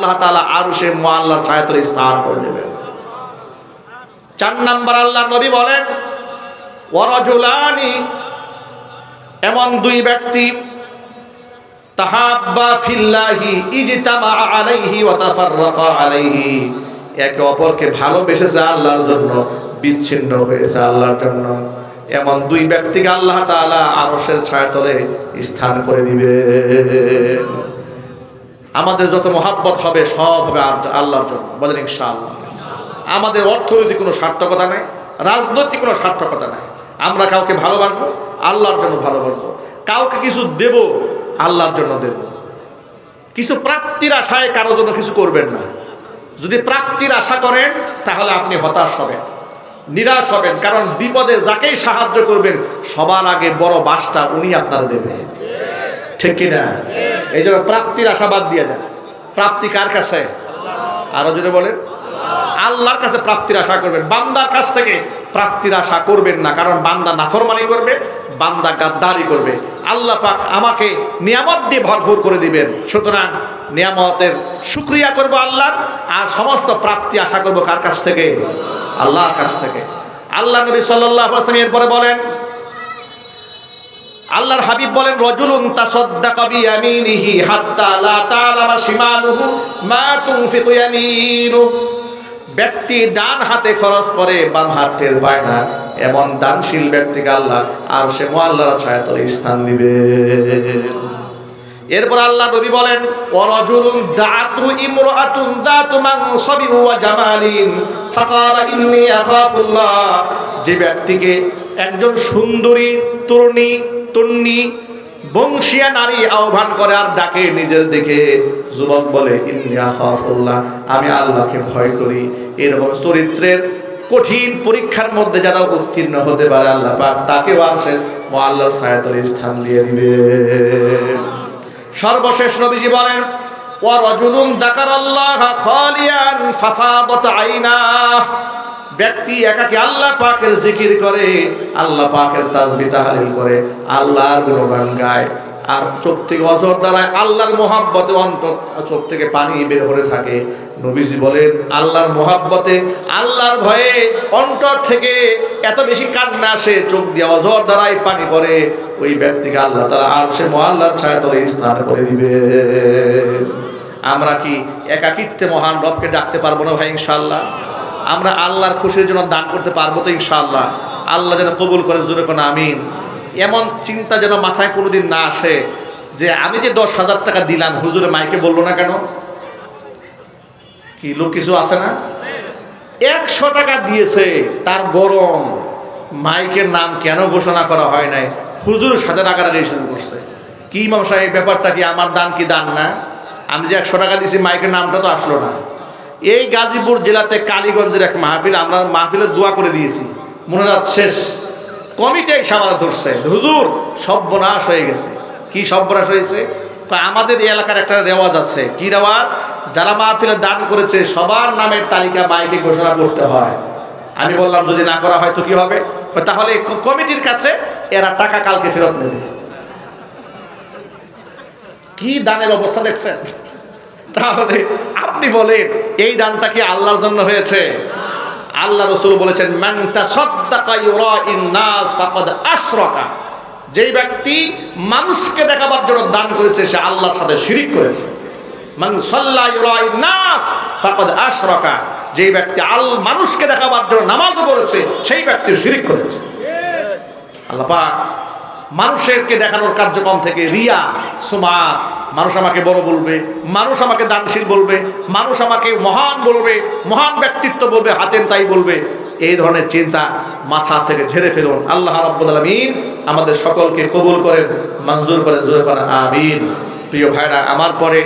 আল্লাহ তাআলা আরশে মুআল্লার ছায়াতলে স্থান করে দেবেন। 4 নাম্বার আল্লাহর নবী বলেন ওয়ারাজুলানি, এমন 2 ব্যক্তি তাহাব্বা ফিল্লাহি ইজতামা আলাইহি ওয়া তাফাররাকা আলাইহি, একে অপরকে ভালোবেসেছে আল্লাহর জন্য, বিচ্ছিন্ন হয়েছে আল্লাহর জন্য। এমন 2 ব্যক্তিকে আল্লাহ তাআলা আরশের ছায়াতলে স্থান করে দিবেন। আমাদের যত মহাব্বত হবে সব হবে আল্লাহর জন্য, বলেন ইনশাআল্লাহ। আমাদের অর্থনৈতিক কোনো সার্থকতা নাই, রাজনৈতিক কোনো সার্থকতা নাই। আমরা কাউকে ভালোবাসবো আল্লাহর জন্য ভালোবাসবো, কাউকে কিছু দেব আল্লাহর জন্য দেব। কিছু প্রাপ্তির আশায় কারোর জন্য কিছু করবেন না। যদি প্রাপ্তির আশা করেন তাহলে আপনি হতাশ হবেন, নিরাশ হবেন, কারণ বিপদে যাকেই সাহায্য করবেন সবার আগে বড় বাসটা উনি আপনার দেবে, ঠিক কিনা? এই জন্য প্রাপ্তির আশাবাদ দিয়ে যান। প্রাপ্তি কার কাছে? আরো যদি বলেন আল্লাহর কাছে প্রাপ্তির আশা করবেন, বান্দার কাছ থেকে প্রাপ্তির আশা করবেন না, কারণ বান্দা নাফরমানি করবে, বান্দা গাদ্দারি করবে। আল্লাহ পাক আমাকে নিয়ামত দিয়ে ভরপুর করে দিবেন, সুতরাং নিয়ামতের শুকরিয়া করব আল্লাহর, আর সমস্ত প্রাপ্তি আশা করব কার কাছ থেকে? আল্লাহর কাছ থেকে। আল্লাহ নবী সাল্লাল্লাহু আলাইহি ওয়াসাল্লাম এরপরে বলেন, আল্লাহর হাবিব বলেন রাজুলুন তাসাদ্দাকা বিয়ামিনিহি হাত্তা লা তা'লামা শিমালুহু মা তুনফিকু ইয়ামিনু, ব্যক্তি ডান হাতে খরচ করে বাম হাত টের পায় না, এমন দানশীল ব্যক্তিকে আল্লাহ আরশে মুআল্লার ছায়াতলে স্থান দিবেন। এরপর আল্লাহ নবী বলেন ওয়ারাজুলুন দাআতু ইমরাআতুন দাতু মানসাবিন ওয়া জামালিন ফাকালা ইন্নী আখাফুল্লাহ, যে ব্যক্তিকে একজন সুন্দরী তরুণী বংশীয়া নারী আহ্বান করে আর ডাকে নিজের দিকে, যুবক বলে ইন্নী আখাফুল্লাহ, আমি আল্লাহকে ভয় করি। এরকম চরিত্রের কঠিন পরীক্ষার মধ্যে যারা উত্তীর্ণ হতে পারে আল্লাহ পাক তাকেও আরশের মুআল্লার ছায়াতলে স্থান দিয়ে দিবে। সর্বশেষ নবীজি বলেন ওয়ারাজুলুন যাকারাল্লাহা খালিয়ান ফাফাদাত আইনাহ, ব্যক্তি একাকী আল্লাহ পাকের জিকির করে, আল্লাহ পাকের তাসবিহ তাহলিল করে, আল্লাহর গুণগান গায়, আর চোখ থেকে অঝর দ্বারায় আল্লাহর মহাব্বতে অন্তর চোখ থেকে পানি বের হতে থাকে। নবীজি বলেন আল্লাহর মহাব্বতে আল্লাহর ভয়ে অন্তর থেকে এত বেশি কান্না আসে, চোখ দিয়ে অঝর দ্বারাই পানি পড়ে, ওই ব্যক্তিকে আল্লাহ তাআলা আরশে মুআল্লার ছায়াতলে স্থান করে দিবে। আমরা কি একাকিত্বে মহান রবকে ডাকতে পারবো না ভাই? ইনশাআল্লাহ। আমরা আল্লাহর খুশির জন্য দান করতে পারবো তো ইনশাআল্লাহ। আল্লাহ যেন কবুল করে, জোরে কোন আমিন। এমন চিন্তা যেন মাথায় কোনোদিন না আসে যে আমি যে 10,000 টাকা দিলাম, হুজুরে মাইকে বললো না কেন? কি লোক কিছু আছে না? 100 টাকা দিয়েছে, তার গরম, মাইকের নাম কেন ঘোষণা করা হয় নাই, হুজুর সাথে রাগারাগি শুরু করছে। কি ইমাম সাহেব, ব্যাপারটা কি? আমার দান কি দান না? আমি যে 100 টাকা দিয়েছি, মাইকের নামটা তো আসলো না। এই গাজীপুর জেলাতে কালীগঞ্জের এক মাহফিল, আমরা মাহফিলের দোয়া করে দিয়েছি, মনে রাত শেষ, কমিটি সামাল ধরছে, হুজুর সর্বনাশ হয়ে গেছে। কি সর্বনাশ হয়েছে? তা আমাদের এলাকার একটা রেওয়াজ আছে। কি রেওয়াজ? যারা মাহফিলে দান করেছে সবার নামের তালিকা মাইকে ঘোষণা করতে হয়। আমি বললাম যদি না করা হয় তো কি হবে? তাহলে কমিটির কাছে এরা টাকা কালকে ফেরত নেবে। কি দানের অবস্থা দেখছেন? তাহলে আপনি বলেন এই দানটা কি আল্লাহর জন্য হয়েছে? আল্লাহ রাসূল বলেছেন মান তাসাদ্দাকা ইউরাইন নাস ফাকাদ আশরাকা, যেই ব্যক্তি মানুষকে দেখাবার জন্য দান করেছে সে আল্লাহর সাথে শিরিক করেছে। মান সাল্লা ইউরাইন নাস ফাকাদ আশরাকা, যেই ব্যক্তি মানুষকে দেখাবার জন্য নামাজ পড়েছে সেই ব্যক্তি শিরিক করেছে। আল্লাহ পাক মানুষকে দেখানোর কার্যক্রম থেকে রিয়া, সুমা, মানুষ আমাকে বড় বলবে, মানুষ আমাকে দানশীল বলবে, মানুষ আমাকে মহান বলবে, মহান ব্যক্তিত্ব বলবে, হাতেম তাই বলবে, এই ধরনের চিন্তা মাথা থেকে ঝেড়ে ফেলুন। আল্লাহ রাব্বুল আলামিন আমাদের সকলকে কবুল করেন, মঞ্জুর করেন, জোরে করেন আমিন। প্রিয় ভাইরা, আমার পরে